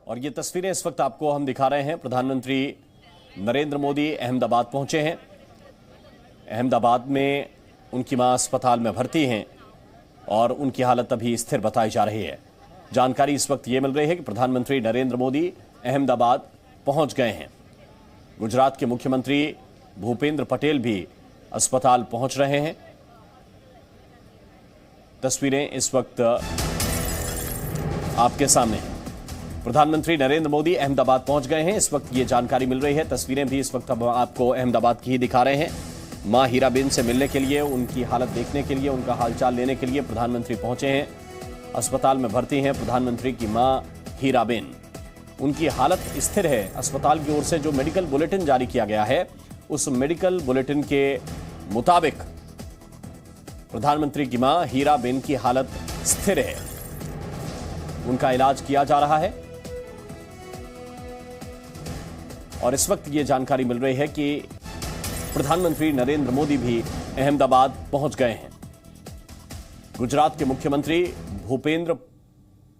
और ये तस्वीरें इस वक्त आपको हम दिखा रहे हैं। प्रधानमंत्री नरेंद्र मोदी अहमदाबाद पहुंचे हैं। अहमदाबाद में उनकी मां अस्पताल में भर्ती हैं और उनकी हालत अभी स्थिर बताई जा रही है। जानकारी इस वक्त ये मिल रही है कि प्रधानमंत्री नरेंद्र मोदी अहमदाबाद पहुंच गए हैं। गुजरात के मुख्यमंत्री भूपेंद्र पटेल भी अस्पताल पहुंच रहे हैं। तस्वीरें इस वक्त आपके सामने हैं। प्रधानमंत्री नरेंद्र मोदी अहमदाबाद पहुंच गए हैं, इस वक्त ये जानकारी मिल रही है। तस्वीरें भी इस वक्त अब आपको अहमदाबाद की ही दिखा रहे हैं। मां हीराबेन से मिलने के लिए, उनकी हालत देखने के लिए, उनका हालचाल लेने के लिए प्रधानमंत्री पहुंचे हैं। अस्पताल में भर्ती हैं प्रधानमंत्री की मां हीराबेन। उनकी हालत स्थिर है। अस्पताल की ओर से जो मेडिकल बुलेटिन जारी किया गया है, उस मेडिकल बुलेटिन के मुताबिक प्रधानमंत्री की मां हीराबेन की हालत स्थिर है। उनका इलाज किया जा रहा है और इस वक्त यह जानकारी मिल रही है कि प्रधानमंत्री नरेंद्र मोदी भी अहमदाबाद पहुंच गए हैं। गुजरात के मुख्यमंत्री भूपेंद्र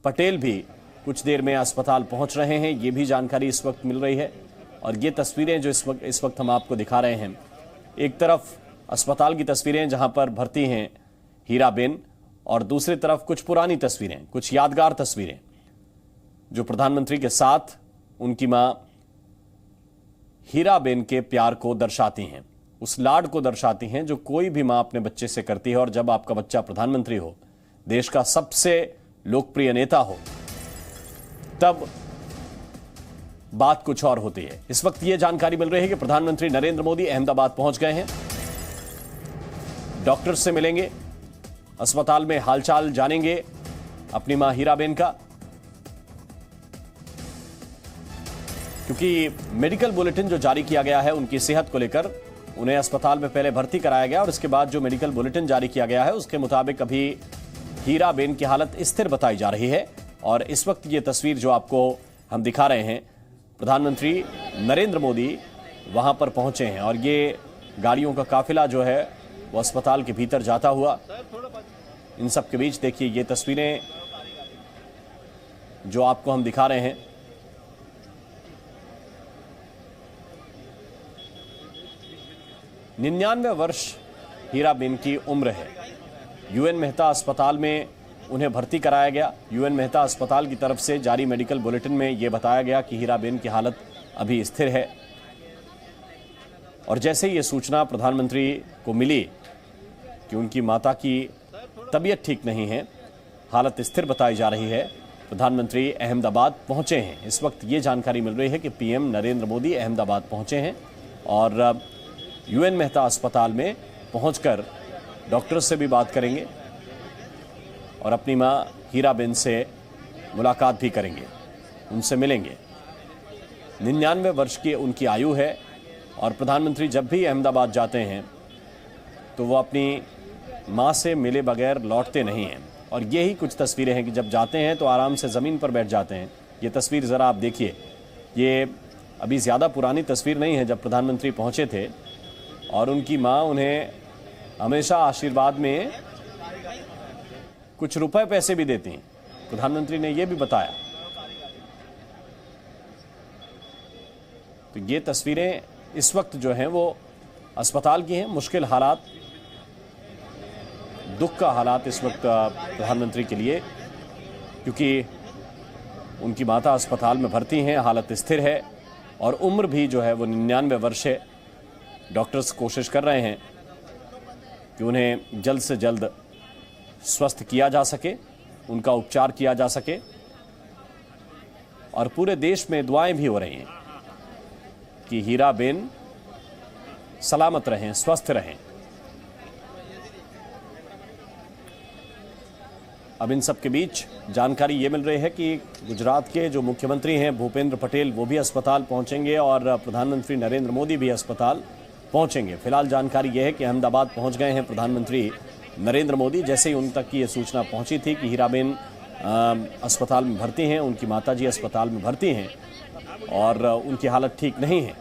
पटेल भी कुछ देर में अस्पताल पहुंच रहे हैं, यह भी जानकारी इस वक्त मिल रही है। और ये तस्वीरें जो इस वक्त हम आपको दिखा रहे हैं, एक तरफ अस्पताल की तस्वीरें जहां पर भर्ती हैं हीराबेन, और दूसरी तरफ कुछ पुरानी तस्वीरें, कुछ यादगार तस्वीरें जो प्रधानमंत्री के साथ उनकी मां हीराबेन के प्यार को दर्शाती हैं, उस लाड को दर्शाती हैं जो कोई भी मां अपने बच्चे से करती है। और जब आपका बच्चा प्रधानमंत्री हो, देश का सबसे लोकप्रिय नेता हो, तब बात कुछ और होती है। इस वक्त यह जानकारी मिल रही है कि प्रधानमंत्री नरेंद्र मोदी अहमदाबाद पहुंच गए हैं। डॉक्टर से मिलेंगे, अस्पताल में हालचाल जानेंगे अपनी मां हीराबेन का, क्योंकि मेडिकल बुलेटिन जो जारी किया गया है उनकी सेहत को लेकर, उन्हें अस्पताल में पहले भर्ती कराया गया और उसके बाद जो मेडिकल बुलेटिन जारी किया गया है उसके मुताबिक अभी हीराबेन की हालत स्थिर बताई जा रही है। और इस वक्त ये तस्वीर जो आपको हम दिखा रहे हैं, प्रधानमंत्री नरेंद्र मोदी वहां पर पहुंचे हैं और ये गाड़ियों का काफिला जो है वो अस्पताल के भीतर जाता हुआ, इन सब के बीच देखिए ये तस्वीरें जो आपको हम दिखा रहे हैं। 99 वर्ष हीराबेन की उम्र है। यूएन मेहता अस्पताल में उन्हें भर्ती कराया गया। यूएन मेहता अस्पताल की तरफ से जारी मेडिकल बुलेटिन में यह बताया गया कि हीराबेन की हालत अभी स्थिर है। और जैसे ही ये सूचना प्रधानमंत्री को मिली कि उनकी माता की तबीयत ठीक नहीं है, हालत स्थिर बताई जा रही है, प्रधानमंत्री अहमदाबाद पहुंचे हैं। इस वक्त ये जानकारी मिल रही है कि पीएम नरेंद्र मोदी अहमदाबाद पहुंचे हैं और यूएन मेहता अस्पताल में पहुंचकर डॉक्टर से भी बात करेंगे और अपनी मां हीराबेन से मुलाकात भी करेंगे, उनसे मिलेंगे। 99 वर्ष की उनकी आयु है और प्रधानमंत्री जब भी अहमदाबाद जाते हैं तो वो अपनी मां से मिले बगैर लौटते नहीं हैं। और यही कुछ तस्वीरें हैं कि जब जाते हैं तो आराम से ज़मीन पर बैठ जाते हैं। ये तस्वीर ज़रा आप देखिए, ये अभी ज़्यादा पुरानी तस्वीर नहीं है जब प्रधानमंत्री पहुंचे थे और उनकी मां उन्हें हमेशा आशीर्वाद में कुछ रुपए पैसे भी देती हैं। प्रधानमंत्री ने यह भी बताया। तो ये तस्वीरें इस वक्त जो हैं वो अस्पताल की हैं। मुश्किल हालात, दुख का हालात इस वक्त प्रधानमंत्री के लिए, क्योंकि उनकी माता अस्पताल में भर्ती हैं, हालत स्थिर है और उम्र भी जो है वो 99 वर्ष है। डॉक्टर्स कोशिश कर रहे हैं कि उन्हें जल्द से जल्द स्वस्थ किया जा सके, उनका उपचार किया जा सके। और पूरे देश में दुआएं भी हो रही हैं कि हीराबेन सलामत रहें, स्वस्थ रहें। अब इन सब के बीच जानकारी ये मिल रही है कि गुजरात के जो मुख्यमंत्री हैं भूपेंद्र पटेल, वो भी अस्पताल पहुंचेंगे और प्रधानमंत्री नरेंद्र मोदी भी अस्पताल पहुंचेंगे। फिलहाल जानकारी यह है कि अहमदाबाद पहुंच गए हैं प्रधानमंत्री नरेंद्र मोदी। जैसे ही उन तक की ये सूचना पहुंची थी कि हीराबेन अस्पताल में भर्ती हैं, उनकी माताजी अस्पताल में भर्ती हैं और उनकी हालत ठीक नहीं है।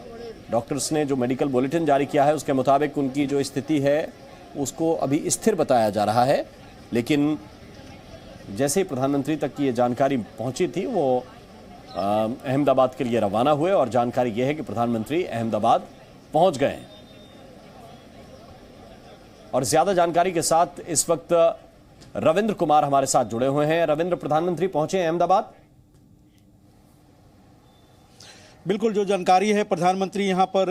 डॉक्टर्स ने जो मेडिकल बुलेटिन जारी किया है उसके मुताबिक उनकी जो स्थिति है उसको अभी स्थिर बताया जा रहा है। लेकिन जैसे ही प्रधानमंत्री तक की ये जानकारी पहुंची थी, वो अहमदाबाद के लिए रवाना हुए और जानकारी यह है कि प्रधानमंत्री अहमदाबाद पहुंच गए हैं। और ज्यादा जानकारी के साथ इस वक्त रविंद्र कुमार हमारे साथ जुड़े हुए हैं। रविंद्र, प्रधानमंत्री पहुंचे अहमदाबाद? बिल्कुल, जो जानकारी है प्रधानमंत्री यहां पर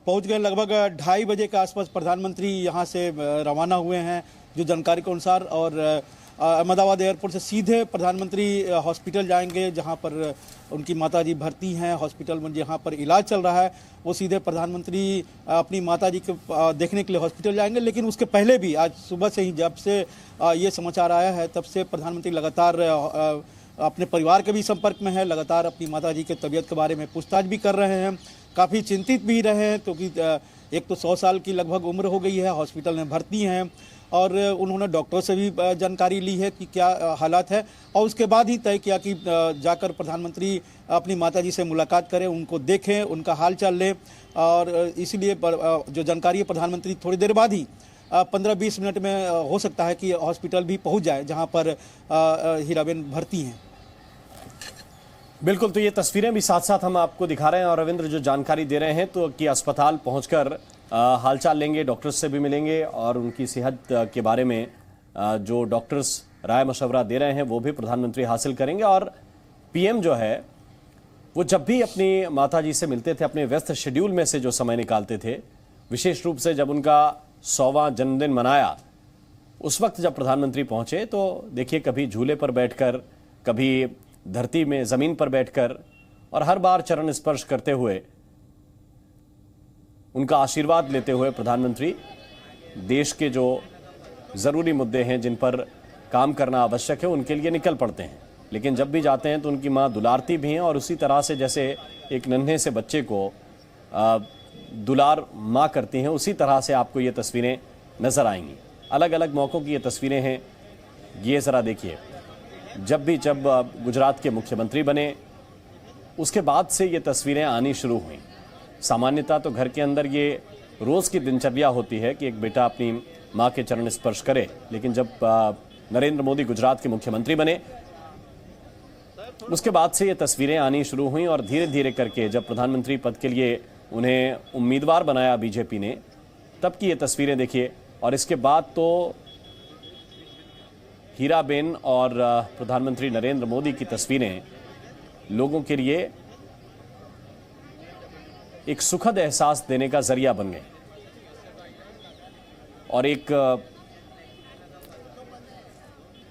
पहुंच गए। लगभग 2:30 बजे के आसपास प्रधानमंत्री यहां से रवाना हुए हैं जो जानकारी के अनुसार। और अहमदाबाद एयरपोर्ट से सीधे प्रधानमंत्री हॉस्पिटल जाएंगे जहां पर उनकी माताजी भर्ती हैं। हॉस्पिटल में जहां पर इलाज चल रहा है वो सीधे प्रधानमंत्री अपनी माताजी को देखने के लिए हॉस्पिटल जाएंगे। लेकिन उसके पहले भी आज सुबह से ही जब से ये समाचार आया है तब से प्रधानमंत्री लगातार अपने परिवार के भी संपर्क में है, लगातार अपनी माताजी के तबीयत के बारे में पूछताछ भी कर रहे हैं। काफ़ी चिंतित भी रहे हैं क्योंकि एक तो 100 साल की लगभग उम्र हो गई है, हॉस्पिटल में भर्ती हैं और उन्होंने डॉक्टर से भी जानकारी ली है कि क्या हालात है और उसके बाद ही तय किया कि जाकर प्रधानमंत्री अपनी माताजी से मुलाकात करें, उनको देखें, उनका हाल चाल लें। और इसीलिए जो जानकारी है प्रधानमंत्री थोड़ी देर बाद ही 15-20 मिनट में हो सकता है कि हॉस्पिटल भी पहुंच जाए जहां पर हीराबेन भर्ती हैं। बिल्कुल, तो ये तस्वीरें भी साथ साथ हम आपको दिखा रहे हैं। और रविंद्र जो जानकारी दे रहे हैं तो कि अस्पताल पहुंचकर हालचाल लेंगे, डॉक्टर्स से भी मिलेंगे और उनकी सेहत के बारे में जो डॉक्टर्स राय मशवरा दे रहे हैं वो भी प्रधानमंत्री हासिल करेंगे। और पीएम जो है वो जब भी अपनी माताजी से मिलते थे अपने व्यस्त शेड्यूल में से जो समय निकालते थे, विशेष रूप से जब उनका 100वां जन्मदिन मनाया उस वक्त जब प्रधानमंत्री पहुंचे तो देखिए कभी झूले पर बैठकर, कभी धरती में जमीन पर बैठकर और हर बार चरण स्पर्श करते हुए, उनका आशीर्वाद लेते हुए प्रधानमंत्री देश के जो जरूरी मुद्दे हैं जिन पर काम करना आवश्यक है उनके लिए निकल पड़ते हैं। लेकिन जब भी जाते हैं तो उनकी मां दुलारती भी हैं और उसी तरह से जैसे एक नन्हे से बच्चे को दुलार मां करती हैं उसी तरह से आपको ये तस्वीरें नजर आएंगी। अलग अलग मौक़ों की ये तस्वीरें हैं। ये ज़रा देखिए, जब गुजरात के मुख्यमंत्री बने उसके बाद से ये तस्वीरें आनी शुरू हुई। सामान्यतः तो घर के अंदर ये रोज़ की दिनचर्या होती है कि एक बेटा अपनी माँ के चरण स्पर्श करे, लेकिन जब नरेंद्र मोदी गुजरात के मुख्यमंत्री बने उसके बाद से ये तस्वीरें आनी शुरू हुई और धीरे धीरे करके जब प्रधानमंत्री पद के लिए उन्हें उम्मीदवार बनाया बीजेपी ने, तब की ये तस्वीरें देखिए। और इसके बाद तो हीराबेन और प्रधानमंत्री नरेंद्र मोदी की तस्वीरें लोगों के लिए एक सुखद एहसास देने का जरिया बन गए और एक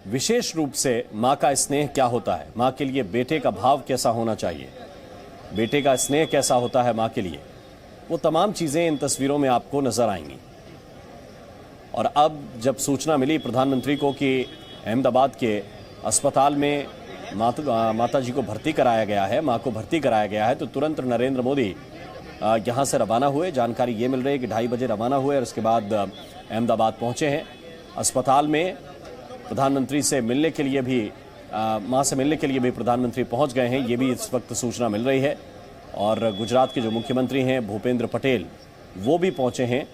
विशेष रूप से मां का स्नेह क्या होता है, मां के लिए बेटे का भाव कैसा होना चाहिए, बेटे का स्नेह कैसा होता है मां के लिए, वो तमाम चीजें इन तस्वीरों में आपको नजर आएंगी। और अब जब सूचना मिली प्रधानमंत्री को कि अहमदाबाद के अस्पताल में माता जी को भर्ती कराया गया है, मां को भर्ती कराया गया है, तो तुरंत नरेंद्र मोदी यहाँ से रवाना हुए। जानकारी ये मिल रही है कि 2:30 बजे रवाना हुए और उसके बाद अहमदाबाद पहुँचे हैं। अस्पताल में प्रधानमंत्री से मिलने के लिए भी मां से मिलने के लिए भी प्रधानमंत्री पहुँच गए हैं, ये भी इस वक्त सूचना मिल रही है। और गुजरात के जो मुख्यमंत्री हैं भूपेंद्र पटेल वो भी पहुँचे हैं,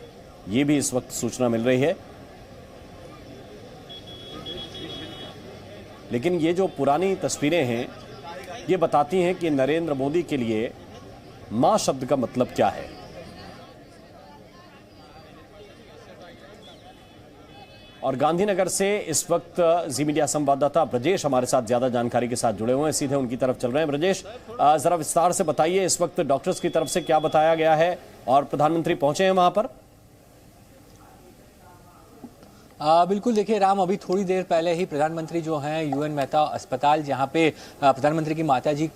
ये भी इस वक्त सूचना मिल रही है। लेकिन ये जो पुरानी तस्वीरें हैं ये बताती हैं कि नरेंद्र मोदी के लिए मां शब्द का मतलब क्या है। और गांधीनगर से इस वक्त जी मीडिया संवाददाता ब्रजेश हमारे साथ ज्यादा जानकारी के साथ जुड़े हुए हैं, सीधे उनकी तरफ चल रहे हैं। ब्रजेश, जरा विस्तार से बताइए इस वक्त डॉक्टर्स की तरफ से क्या बताया गया है और प्रधानमंत्री पहुंचे हैं वहां पर? बिल्कुल, देखिए राम, अभी थोड़ी देर पहले ही प्रधानमंत्री जो हैं यूएन मेहता अस्पताल जहां पे प्रधानमंत्री की माताजी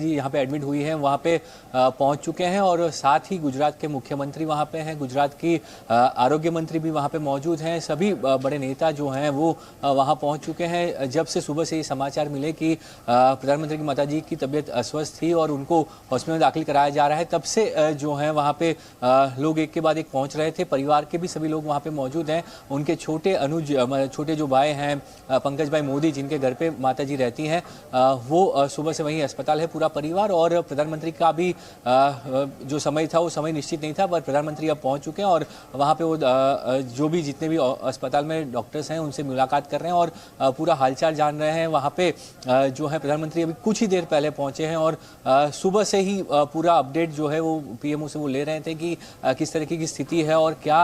यहाँ पे एडमिट हुई हैं वहां पे पहुंच चुके हैं और साथ ही गुजरात के मुख्यमंत्री वहां पे हैं, गुजरात की आरोग्य मंत्री भी वहां पे मौजूद हैं, सभी बड़े नेता जो हैं वो वहां पहुंच चुके हैं। जब से सुबह से ये समाचार मिले कि प्रधानमंत्री की माताजी की तबीयत अस्वस्थ थी और उनको हॉस्पिटल में दाखिल कराया जा रहा है, तब से जो है वहाँ पे लोग एक के बाद एक पहुँच रहे थे। परिवार के भी सभी लोग वहाँ पे मौजूद हैं। हैं। उनके छोटे अनुज छोटे जो भाई हैं पंकज भाई मोदी, जिनके घर पे माता जी रहती हैं, वो सुबह से वहीं अस्पताल है पूरा परिवार। और प्रधानमंत्री का भी जो समय था वो समय निश्चित नहीं था, पर प्रधानमंत्री अब पहुंच चुके हैं और वहाँ पे वो जो भी जितने भी अस्पताल में डॉक्टर्स हैं उनसे मुलाकात कर रहे हैं और पूरा हालचाल जान रहे हैं। वहाँ पे जो है प्रधानमंत्री अभी कुछ ही देर पहले पहुंचे हैं और सुबह से ही पूरा अपडेट जो है वो पीएमओ से वो ले रहे थे कि किस तरीके की स्थिति है और क्या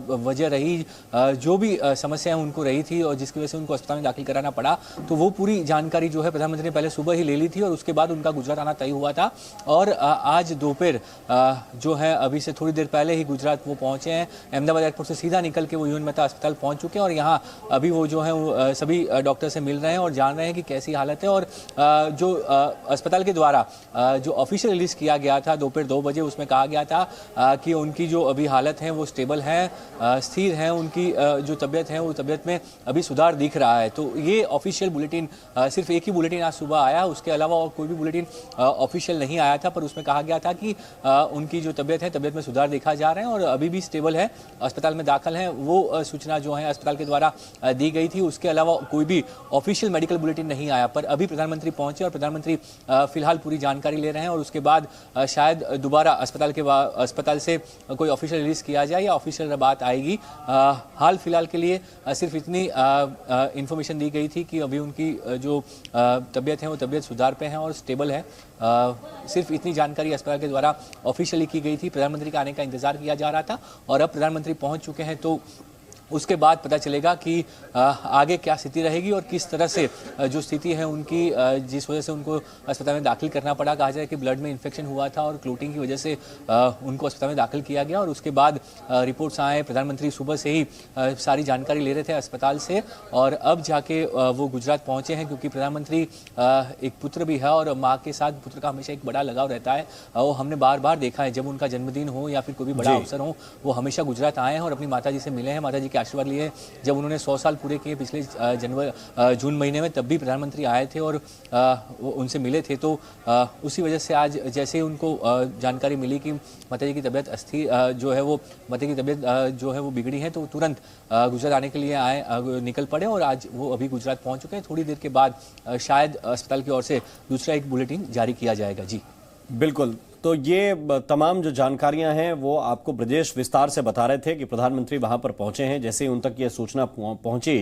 वजह रही, जो भी समस्याएं उनको रही थी और जिसकी वजह से उनको अस्पताल में दाखिल कराना पड़ा। तो वो पूरी जानकारी जो है प्रधानमंत्री ने पहले सुबह ही ले ली थी और उसके बाद उनका गुजरात आना तय हुआ था। और आज दोपहर जो है अभी से थोड़ी देर पहले ही गुजरात वो पहुंचे हैं। अहमदाबाद एयरपोर्ट से सीधा निकल के वो यूएन मेहता अस्पताल पहुंच चुके हैं और यहाँ अभी वो जो है सभी डॉक्टर से मिल रहे हैं और जान रहे हैं कि कैसी हालत है। और जो अस्पताल के द्वारा जो ऑफिशियल रिलीज किया गया था दोपहर 2 बजे, उसमें कहा गया था कि उनकी जो अभी हालत है वो स्टेबल है, स्थिर है, उनकी जो तबीयत है वो तबीयत में अभी सुधार दिख रहा है। तो ये ऑफिशियल बुलेटिन, सिर्फ एक ही बुलेटिन आज सुबह आया, उसके अलावा और कोई भी बुलेटिन ऑफिशियल नहीं आया था, पर उसमें कहा गया था कि उनकी जो तबीयत है तबीयत में सुधार देखा जा रहा है और अभी भी स्टेबल है, अस्पताल में दाखिल है। वो सूचना जो है अस्पताल के द्वारा दी गई थी। उसके अलावा कोई भी ऑफिशियल मेडिकल बुलेटिन नहीं आया, पर अभी प्रधानमंत्री पहुंचे और प्रधानमंत्री फिलहाल पूरी जानकारी ले रहे हैं और उसके बाद शायद दोबारा अस्पताल से कोई ऑफिशियल रिलीज किया जाए या ऑफिशियल बात आएगी। हाल फिलहाल के लिए सिर्फ इतनी इंफॉर्मेशन दी गई थी कि अभी उनकी जो तबीयत है वो तबीयत सुधार पे है और स्टेबल है। सिर्फ इतनी जानकारी अस्पताल के द्वारा ऑफिशियली की गई थी। प्रधानमंत्री के आने का इंतजार किया जा रहा था और अब प्रधानमंत्री पहुंच चुके हैं, तो उसके बाद पता चलेगा कि आगे क्या स्थिति रहेगी और किस तरह से जो स्थिति है उनकी, जिस वजह से उनको अस्पताल में दाखिल करना पड़ा। कहा जाए कि ब्लड में इन्फेक्शन हुआ था और क्लोटिंग की वजह से उनको अस्पताल में दाखिल किया गया और उसके बाद रिपोर्ट्स आए। प्रधानमंत्री सुबह से ही सारी जानकारी ले रहे थे अस्पताल से और अब जाके वो गुजरात पहुँचे हैं, क्योंकि प्रधानमंत्री एक पुत्र भी है और माँ के साथ पुत्र का हमेशा एक बड़ा लगाव रहता है। वो हमने बार बार देखा है, जब उनका जन्मदिन हो या फिर कोई भी बड़ा अवसर हो, वो हमेशा गुजरात आए हैं और अपनी माता जी से मिले हैं, माता जी आशीर्वाद लिए। जब उन्होंने 100 साल पूरे किए पिछले जून महीने में, तब भी प्रधानमंत्री आए थे और उनसे मिले थे। तो उसी वजह से आज जैसे ही उनको जानकारी मिली कि माता जी की तबीयत अस्थिर जो है वो माता की तबीयत जो है वो बिगड़ी है, तो तुरंत गुजरात आने के लिए निकल पड़े और आज वो अभी गुजरात पहुंच चुके हैं। थोड़ी देर के बाद शायद अस्पताल की ओर से दूसरा एक बुलेटिन जारी किया जाएगा। जी बिल्कुल, तो ये तमाम जो जानकारियां हैं वो आपको ब्रजेश विस्तार से बता रहे थे कि प्रधानमंत्री वहां पर पहुंचे हैं। जैसे ही उन तक ये सूचना पहुंची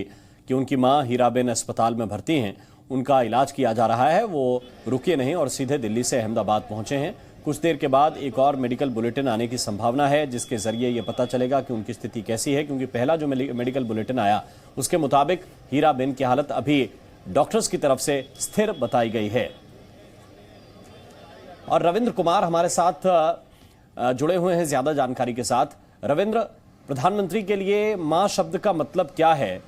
कि उनकी मां हीराबेन अस्पताल में भर्ती हैं, उनका इलाज किया जा रहा है, वो रुके नहीं और सीधे दिल्ली से अहमदाबाद पहुंचे हैं। कुछ देर के बाद एक और मेडिकल बुलेटिन आने की संभावना है, जिसके जरिए ये पता चलेगा कि उनकी स्थिति कैसी है, क्योंकि पहला जो मेडिकल बुलेटिन आया उसके मुताबिक हीराबेन की हालत अभी डॉक्टर्स की तरफ से स्थिर बताई गई है। और रविंद्र कुमार हमारे साथ जुड़े हुए हैं ज्यादा जानकारी के साथ। रविंद्र, प्रधानमंत्री के लिए मां शब्द का मतलब क्या है,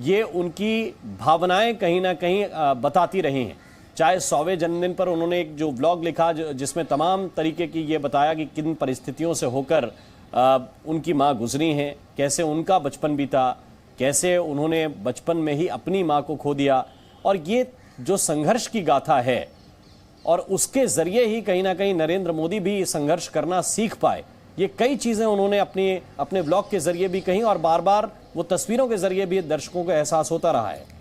ये उनकी भावनाएं कहीं ना कहीं बताती रही हैं। चाहे 100वें जन्मदिन पर उन्होंने एक जो व्लॉग लिखा जिसमें तमाम तरीके की ये बताया कि किन परिस्थितियों से होकर उनकी मां गुजरी हैं, कैसे उनका बचपन बीता, कैसे उन्होंने बचपन में ही अपनी मां को खो दिया, और ये जो संघर्ष की गाथा है और उसके जरिए ही कहीं ना कहीं नरेंद्र मोदी भी संघर्ष करना सीख पाए। ये कई चीजें उन्होंने अपने ब्लॉग के जरिए भी कही और बार बार वो तस्वीरों के जरिए भी दर्शकों को एहसास होता रहा है।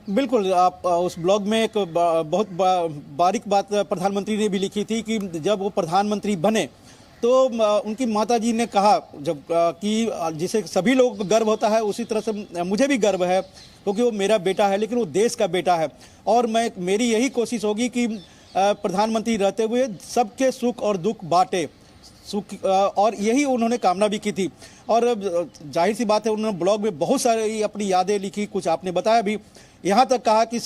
बिल्कुल, आप उस ब्लॉग में एक बहुत बारीक बात प्रधानमंत्री ने भी लिखी थी कि जब वो प्रधानमंत्री बने तो उनकी माताजी ने कहा जब कि जिसे सभी लोगों को गर्व होता है उसी तरह से मुझे भी गर्व है, क्योंकि वो मेरा बेटा है, लेकिन वो देश का बेटा है और मेरी यही कोशिश होगी कि प्रधानमंत्री रहते हुए सबके सुख और दुख बांटे, और यही उन्होंने कामना भी की थी। और जाहिर सी बात है उन्होंने ब्लॉग में बहुत सारी अपनी यादें लिखी, कुछ आपने बताया भी। यहाँ तक कहा कि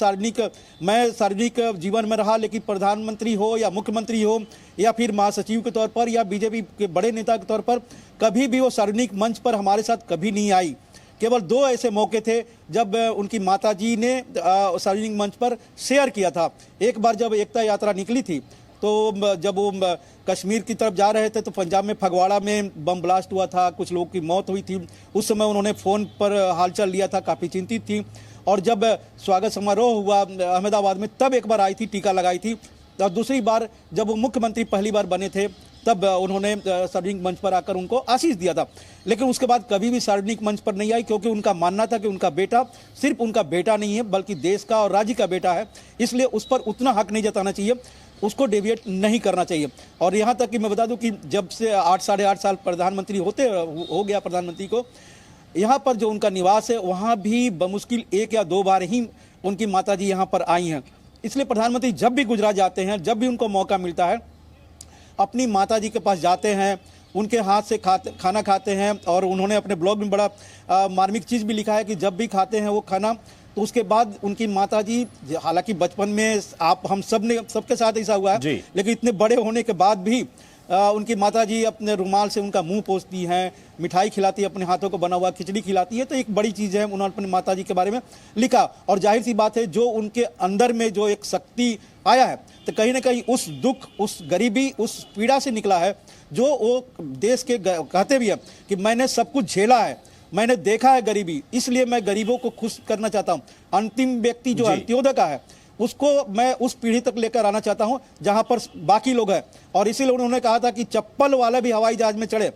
मैं सार्वजनिक जीवन में रहा, लेकिन प्रधानमंत्री हो या मुख्यमंत्री हो या फिर महासचिव के तौर पर या बीजेपी के बड़े नेता के तौर पर कभी भी वो सार्वजनिक मंच पर हमारे साथ कभी नहीं आई। केवल 2 ऐसे मौके थे जब उनकी माताजी ने सार्वजनिक मंच पर शेयर किया था। एक बार जब एकता यात्रा निकली थी, तो जब वो कश्मीर की तरफ जा रहे थे तो पंजाब में फगवाड़ा में बम ब्लास्ट हुआ था, कुछ लोगों की मौत हुई थी। उस समय उन्होंने फ़ोन पर हालचाल लिया था, काफ़ी चिंतित थी। और जब स्वागत समारोह हुआ अहमदाबाद में, तब एक बार आई थी, टीका लगाई थी, और दूसरी बार जब वो मुख्यमंत्री पहली बार बने थे तब उन्होंने सार्वजनिक मंच पर आकर उनको आशीष दिया था, लेकिन उसके बाद कभी भी सार्वजनिक मंच पर नहीं आई, क्योंकि उनका मानना था कि उनका बेटा सिर्फ उनका बेटा नहीं है बल्कि देश का और राज्य का बेटा है, इसलिए उस पर उतना हक नहीं जताना चाहिए, उसको डेविएट नहीं करना चाहिए। और यहाँ तक कि मैं बता दूं कि जब से 8 साल प्रधानमंत्री हो गया प्रधानमंत्री को, यहाँ पर जो उनका निवास है वहाँ भी बमुश्किल 1 या 2 बार ही उनकी माताजी यहाँ पर आई हैं। इसलिए प्रधानमंत्री जब भी गुजरात जाते हैं, जब भी उनको मौका मिलता है, अपनी माताजी के पास जाते हैं, उनके हाथ से खाना खाते हैं। और उन्होंने अपने ब्लॉग में बड़ा मार्मिक चीज़ भी लिखा है कि जब भी खाते हैं वो खाना, तो उसके बाद उनकी माताजी, हालांकि बचपन में आप हम सबके साथ ऐसा हुआ है, लेकिन इतने बड़े होने के बाद भी उनकी माताजी अपने रुमाल से उनका मुंह पोंछती हैं, मिठाई खिलाती है, अपने हाथों को बना हुआ खिचड़ी खिलाती है। तो एक बड़ी चीज़ है, उन्होंने अपनी माताजी के बारे में लिखा। और जाहिर सी बात है, जो उनके अंदर में जो एक शक्ति आया है, तो कहीं ना कहीं उस दुख, उस गरीबी, उस पीड़ा से निकला है, जो वो देश के कहते भी है कि मैंने सब कुछ झेला है, मैंने देखा है गरीबी, इसलिए मैं गरीबों को खुश करना चाहता हूँ। अंतिम व्यक्ति जो अंत्योदय का है, उसको मैं उस पीढ़ी तक लेकर आना चाहता हूं जहां पर बाकी लोग हैं। और इसीलिए उन्होंने कहा था कि चप्पल वाला भी हवाई जहाज में चढ़े,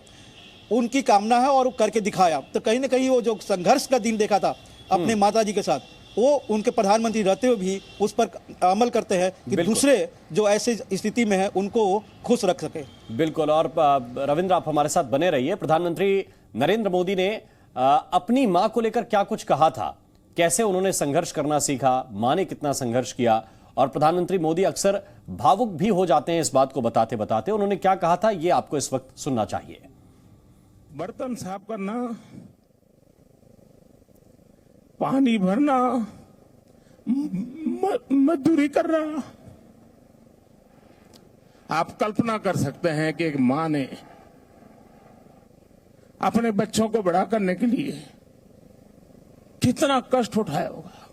उनकी कामना है और वो करके दिखाया। तो कहीं ना कहीं वो जो संघर्ष का दिन देखा था अपने माताजी के साथ, वो उनके प्रधानमंत्री रहते हुए भी उस पर अमल करते हैं कि दूसरे जो ऐसे स्थिति में है उनको खुश रख सके। बिल्कुल। और रविंद्र, आप हमारे साथ बने रहिए। प्रधानमंत्री नरेंद्र मोदी ने अपनी मां को लेकर क्या कुछ कहा था, कैसे उन्होंने संघर्ष करना सीखा, मां ने कितना संघर्ष किया, और प्रधानमंत्री मोदी अक्सर भावुक भी हो जाते हैं इस बात को बताते बताते। उन्होंने क्या कहा था, ये आपको इस वक्त सुनना चाहिए। बर्तन साफ करना, पानी भरना, मजदूरी करना। आप कल्पना कर सकते हैं कि एक मां ने अपने बच्चों को बड़ा करने के लिए कितना कष्ट उठाया होगा।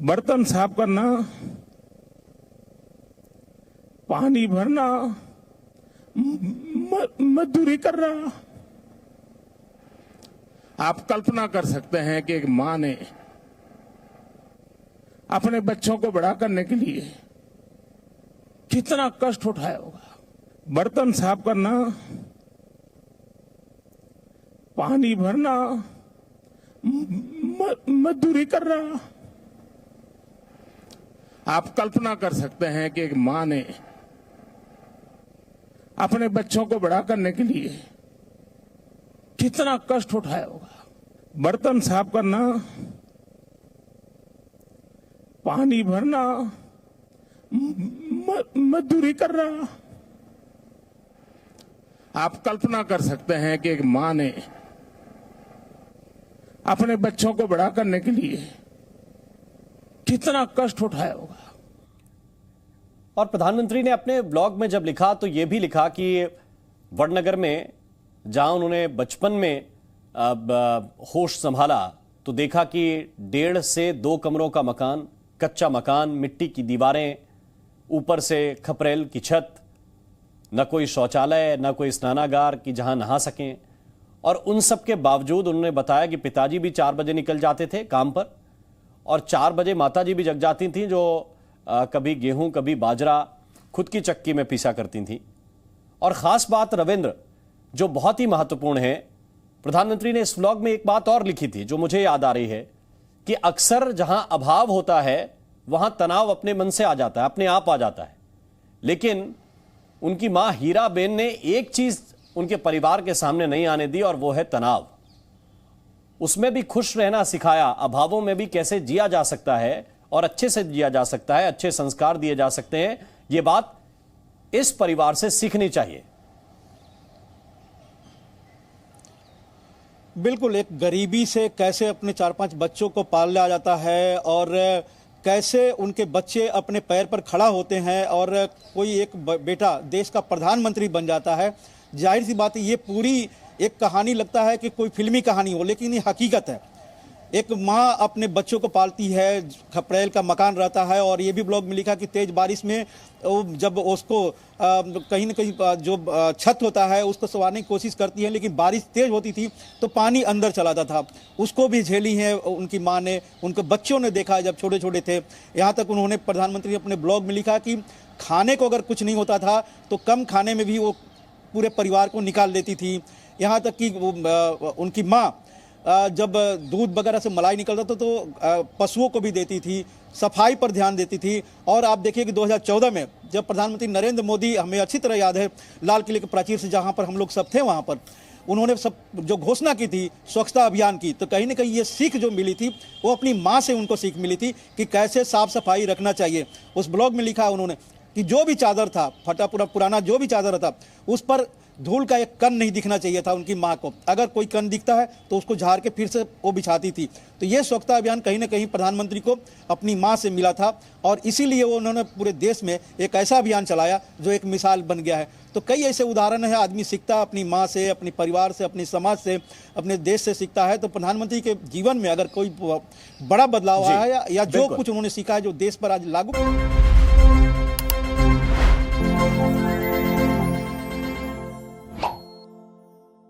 बर्तन साफ करना, पानी भरना, मजदूरी करना। आप कल्पना कर सकते हैं कि एक मां ने अपने बच्चों को बड़ा करने के लिए कितना कष्ट उठाया होगा। बर्तन साफ करना, पानी भरना, मजदूरी करना। आप कल्पना कर सकते हैं कि एक मां ने अपने बच्चों को बड़ा करने के लिए कितना कष्ट उठाया होगा। बर्तन साफ करना, पानी भरना, मजदूरी करना। आप कल्पना कर सकते हैं कि एक मां ने अपने बच्चों को बड़ा करने के लिए कितना कष्ट उठाया होगा। और प्रधानमंत्री ने अपने ब्लॉग में जब लिखा तो यह भी लिखा कि वडनगर में जहां उन्होंने बचपन में होश संभाला तो देखा कि 1.5 से 2 कमरों का मकान, कच्चा मकान, मिट्टी की दीवारें, ऊपर से खपरेल की छत, न कोई शौचालय, न कोई स्नानागार कि जहां नहा सकें। और उन सब के बावजूद उन्होंने बताया कि पिताजी भी 4 बजे निकल जाते थे काम पर, और 4 बजे माताजी भी जग जाती थीं, जो कभी गेहूं कभी बाजरा खुद की चक्की में पीसा करती थीं। और ख़ास बात रविंद्र, जो बहुत ही महत्वपूर्ण है, प्रधानमंत्री ने इस व्लॉग में एक बात और लिखी थी जो मुझे याद आ रही है कि अक्सर जहां अभाव होता है वहां तनाव अपने मन से आ जाता है, अपने आप आ जाता है। लेकिन उनकी मां हीराबेन ने एक चीज उनके परिवार के सामने नहीं आने दी, और वो है तनाव। उसमें भी खुश रहना सिखाया, अभावों में भी कैसे जिया जा सकता है और अच्छे से जिया जा सकता है, अच्छे संस्कार दिए जा सकते हैं। ये बात इस परिवार से सीखनी चाहिए। बिल्कुल, एक गरीबी से कैसे अपने 4-5 बच्चों को पाल लिया जाता है, और कैसे उनके बच्चे अपने पैर पर खड़ा होते हैं, और कोई एक बेटा देश का प्रधानमंत्री बन जाता है। जाहिर सी बात है, ये पूरी एक कहानी लगता है कि कोई फिल्मी कहानी हो, लेकिन ये हकीकत है। एक माँ अपने बच्चों को पालती है, खपड़ेल का मकान रहता है, और ये भी ब्लॉग में लिखा कि तेज बारिश में जब उसको कहीं न कहीं जो छत होता है उसको संवारने की कोशिश करती है, लेकिन बारिश तेज होती थी तो पानी अंदर चला जाता था। उसको भी झेली है उनकी माँ ने, उनके बच्चों ने देखा जब छोटे छोटे थे। यहाँ तक उन्होंने, प्रधानमंत्री ने अपने ब्लॉग में लिखा कि खाने को अगर कुछ नहीं होता था तो कम खाने में भी वो पूरे परिवार को निकाल देती थी। यहाँ तक कि उनकी माँ जब दूध वगैरह से मलाई निकलता था तो पशुओं को भी देती थी, सफाई पर ध्यान देती थी। और आप देखिए कि 2014 में जब प्रधानमंत्री नरेंद्र मोदी, हमें अच्छी तरह याद है, लाल किले के प्राचीर से जहां पर हम लोग सब थे वहां पर उन्होंने सब जो घोषणा की थी स्वच्छता अभियान की, तो कहीं ना कहीं ये सीख जो मिली थी वो अपनी माँ से उनको सीख मिली थी कि कैसे साफ सफाई रखना चाहिए। उस ब्लॉग में लिखा उन्होंने कि जो भी चादर था, फटा पुराना जो भी चादर था, उस पर धूल का एक कण नहीं दिखना चाहिए था उनकी माँ को। अगर कोई कण दिखता है तो उसको झाड़ के फिर से वो बिछाती थी। तो ये स्वच्छता अभियान कहीं ना कहीं प्रधानमंत्री को अपनी माँ से मिला था, और इसीलिए वो उन्होंने पूरे देश में एक ऐसा अभियान चलाया जो एक मिसाल बन गया है। तो कई ऐसे उदाहरण है, आदमी सीखता है अपनी माँ से, अपने परिवार से, अपने समाज से, अपने देश से सीखता है। तो प्रधानमंत्री के जीवन में अगर कोई बड़ा बदलाव आया या जो कुछ उन्होंने सीखा है जो देश पर आज लागू